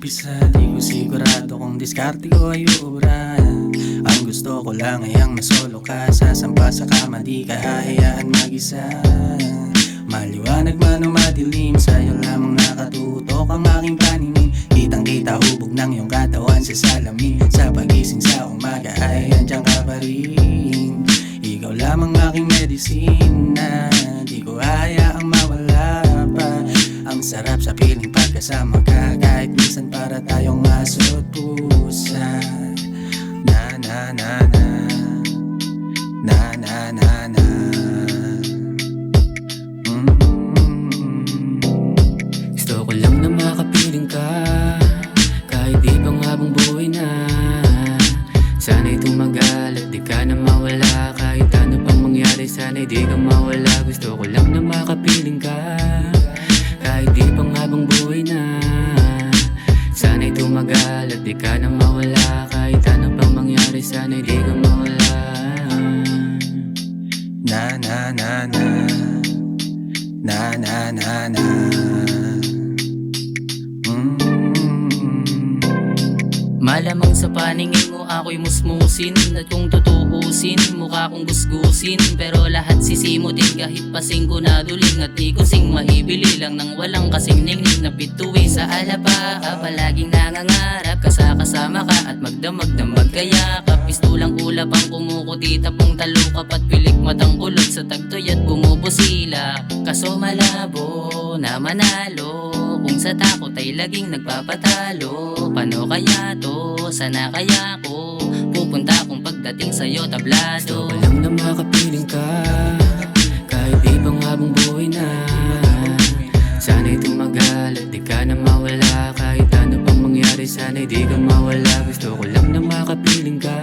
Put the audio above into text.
umpisa, di ko sigurado kung diskarte ko ay uura. Ang gusto ko lang ay ang masolo ka, sasampa sa kama, di ka hahayaan mag-isa. Maliwanag man o madilim, sa'yo lamang nakatutok ang aking paningin. Kitang kita hubog ng iyong katawan sa salamin. Sa pagising sa umaga ay andyan ka pa rin. Ikaw lamang aking medisina, di ko hayaang mawala pa. Ang sarap sa piling pagkasama ka, kahit minsan para tayong aso't pusa. Na na na na, na na na na. Gusto ko lang na makapiling ka, kahit di pang habang buhay na. Sana'y tumagal at di ka na mawala, kahit ano pang mangyari, sana'y di ka mawala. Gusto ko lang na makapiling ka, kahit di pang habang buhay na. Sana'y tumagal at di ka na mawala, kahit ano pang mangyari, sana'y di ka mawala. Na na na na, na na na na. Malamang sa paningin mo ako'y musmusin, at kung tutuusin mukha kong gusgusin. Pero lahat sisimutin kahit pasing ko naduling, at di ko sing maibili lang ng walang kasing ningning na bituin. Sa alaba ka palaging nangangarap, kasama ka at magdamag-damag kayakap. Pistulang ulap ang kumukuti, tapong talukap at pilik matang kulot sa tagtoy at bumubusila. Kaso malabo na manalo, kung sa takot ay laging nagpapatalo. Paano kaya to? Sana kaya ko pupunta kung pagdating sa'yo tablado. Gusto ko lang na makapiling ka, kahit di pang habang buhay na. Sana'y tumagal at di ka na mawala, kahit ano pang mangyari, sana'y di ka mawala. Gusto ko lang na makapiling ka,